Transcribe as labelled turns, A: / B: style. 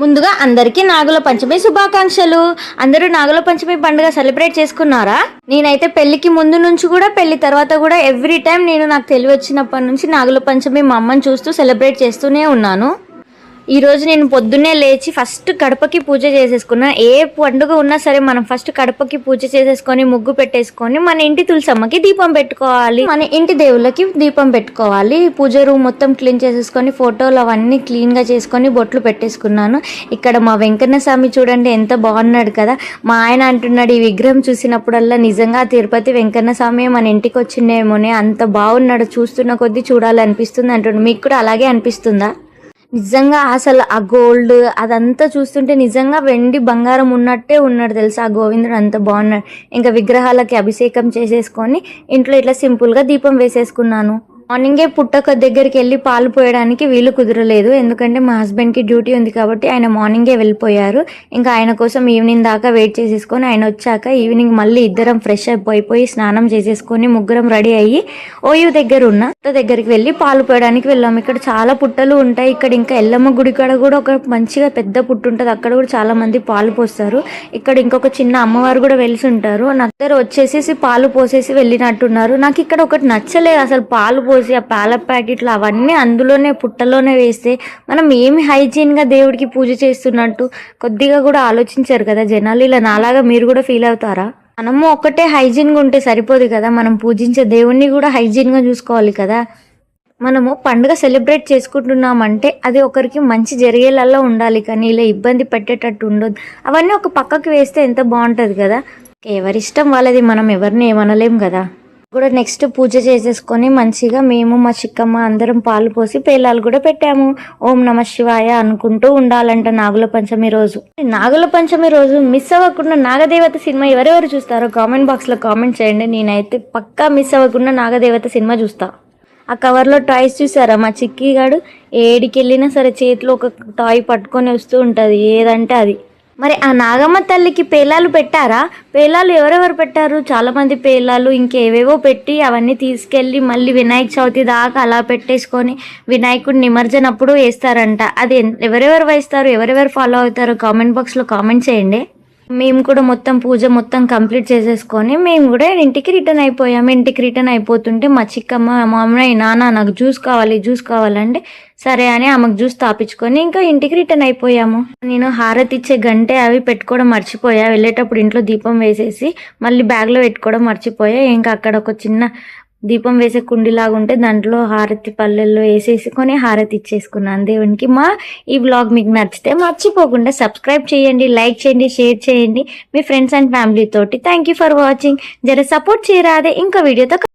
A: ముందుగా అందరికీ నాగుల పంచమి శుభాకాంక్షలు. అందరూ నాగుల పంచమి పండుగ సెలబ్రేట్ చేసుకున్నారా? నేనైతే పెళ్లికి ముందు నుంచి కూడా పెళ్లి తర్వాత కూడా ఎవ్రీ టైం నాకు తెలివి వచ్చినప్పటి నుంచి నాగుల పంచమి మా అమ్మని చూస్తూ సెలబ్రేట్ చేస్తూనే ఉన్నాను. ఈరోజు నేను పొద్దున్నే లేచి ఫస్ట్ గడపకి పూజ చేసేసుకున్నా. ఏ పండుగ ఉన్నా సరే మనం ఫస్ట్ గడపకి పూజ చేసేసుకొని ముగ్గు పెట్టేసుకొని మన ఇంటి తులసమ్మకి దీపం పెట్టుకోవాలి, మన ఇంటి దేవుళ్ళకి దీపం పెట్టుకోవాలి. పూజ రూమ్ మొత్తం క్లీన్ చేసేసుకొని ఫోటోలు అవన్నీ క్లీన్గా చేసుకొని బొట్లు పెట్టేసుకున్నాను. ఇక్కడ మా వెంకన్న స్వామి చూడండి ఎంత బాగున్నాడు కదా. మా ఆయన అంటున్నాడు ఈ విగ్రహం చూసినప్పుడల్లా నిజంగా తిరుపతి వెంకన్న స్వామి మన ఇంటికి వచ్చిండేమోనే, అంత బాగున్నాడు, చూస్తున్న కొద్దీ చూడాలనిపిస్తుంది అంటున్నాడు. మీకు కూడా అలాగే అనిపిస్తుందా? నిజంగా అసలు ఆ గోల్డ్ అదంతా చూస్తుంటే నిజంగా వెండి బంగారం ఉన్నట్టే ఉన్నాడు తెలుసా. ఆ గోవిందుడు అంత బాగున్నాడు. ఇంకా విగ్రహాలకి అభిషేకం చేసేసుకొని ఇంట్లో ఇట్లా సింపుల్గా దీపం వేసేసుకున్నాను. మార్నింగే పుట్టక దగ్గరికి వెళ్ళి పాలు పోయడానికి వీలు కుదరలేదు, ఎందుకంటే మా హస్బెండ్కి డ్యూటీ ఉంది కాబట్టి ఆయన మార్నింగే వెళ్ళిపోయారు. ఇంకా ఆయన కోసం ఈవినింగ్ దాకా వెయిట్ చేసేసుకొని ఆయన వచ్చాక ఈవినింగ్ మళ్ళీ ఇద్దరం ఫ్రెష్ అయిపోయి స్నానం చేసేసుకొని ముగ్గురం రెడీ అయ్యి ఓయూ దగ్గర ఉన్న పుట్ట దగ్గరికి వెళ్ళి పాలు పోయడానికి వెళ్ళాము. ఇక్కడ చాలా పుట్టలు ఉంటాయి. ఇక్కడ ఇంకా ఎల్లమ్మ గుడి కాడ కూడా ఒక మంచిగా పెద్ద పుట్టు ఉంటుంది, అక్కడ కూడా చాలా మంది పాలు పోస్తారు. ఇక్కడ ఇంకొక చిన్న అమ్మవారు కూడా వెలిసి ఉంటారు. అందరూ వచ్చేసేసి పాలు పోసేసి వెళ్ళినట్టున్నారు. నాకు ఇక్కడ ఒకటి నచ్చలేదు, అసలు పాలు ఆ పాల ప్యాకెట్లు అవన్నీ అందులోనే పుట్టలోనే వేస్తే మనం ఏమి హైజీన్గా దేవుడికి పూజ చేస్తున్నట్టు కొద్దిగా కూడా ఆలోచించారు కదా జనాలు. ఇలా నాలాగా మీరు కూడా ఫీల్ అవుతారా? మనము ఒక్కటే హైజీన్గా ఉంటే సరిపోదు కదా, మనం పూజించే దేవుణ్ణి కూడా హైజీన్గా చూసుకోవాలి కదా. మనము పండుగ సెలబ్రేట్ చేసుకుంటున్నామంటే అది ఒకరికి మంచి జరిగేలా ఉండాలి, కానీ ఇలా ఇబ్బంది పెట్టేటట్టు ఉండదు. అవన్నీ ఒక పక్కకి వేస్తే ఎంత బాగుంటుంది కదా. ఎవరిష్టం వాళ్ళది, మనం ఎవరిని ఏమనలేం కదా. కూడా నెక్స్ట్ పూజ చేసేసుకొని మంచిగా మేము మా చిక్కమ్మ అందరం పాలు పోసి పేలాలు కూడా పెట్టాము. ఓం నమ శివాయ అనుకుంటూ ఉండాలంట నాగుల పంచమి రోజు. నాగుల పంచమి రోజు మిస్ అవ్వకుండా నాగదేవత సినిమా ఎవరెవరు చూస్తారో కామెంట్ బాక్స్లో కామెంట్ చేయండి. నేనైతే పక్కా మిస్ అవ్వకుండా నాగదేవత సినిమా చూస్తా. ఆ కవర్లో టాయ్స్ చూసారా? మా చిక్కీ గాడు ఏడికి వెళ్ళినా సరే చేతిలో ఒక టాయ్ పట్టుకొని వస్తూ ఉంటుంది, ఏదంటే అది. మరి ఆ నాగమ్మ తల్లికి పేలాలు పెట్టారా? పేలాలు ఎవరెవరు పెట్టారు? చాలామంది పేలాలు ఇంకేవేవో పెట్టి అవన్నీ తీసుకెళ్ళి మళ్ళీ వినాయక చవితి దాకా అలా పెట్టేసుకొని వినాయకుడి నిమజ్జనప్పుడు వేస్తారంట. అది ఎవరెవరు వేస్తారు, ఎవరెవరు ఫాలో అవుతారో కామెంట్ బాక్స్లో కామెంట్ చేయండి. మేము కూడా మొత్తం పూజ మొత్తం కంప్లీట్ చేసేసుకొని మేము కూడా ఇంటికి రిటర్న్ అయిపోయాము. ఇంటికి రిటర్న్ అయిపోతుంటే మా చిక్కమ్మ మా అమ్మాయి నాన్న నాకు జ్యూస్ కావాలంటే సరే అని ఆమెకు జ్యూస్ తాపించుకొని ఇంకా ఇంటికి రిటర్న్ అయిపోయాము. నేను హారతి ఇచ్చే గంటే అవి పెట్టుకోవడం మర్చిపోయా. వెళ్ళేటప్పుడు ఇంట్లో దీపం వేసేసి మళ్ళీ బ్యాగ్లో పెట్టుకోవడం మర్చిపోయా. ఇంకా అక్కడ ఒక చిన్న దీపం వేసే కుండిలాగా ఉంటే దాంట్లో హారతి పల్లెల్లో వేసేసుకొని హారతి ఇచ్చేసుకున్నాను దేవునికి. ఈ వ్లాగ్ మీకు నచ్చితే మర్చిపోకుండా సబ్స్క్రైబ్ చేయండి, లైక్ చేయండి, షేర్ చేయండి మీ ఫ్రెండ్స్ అండ్ ఫ్యామిలీ తోటి. Thank you for watching. జర సపోర్ట్ చేయరాదే ఇంకో వీడియోతో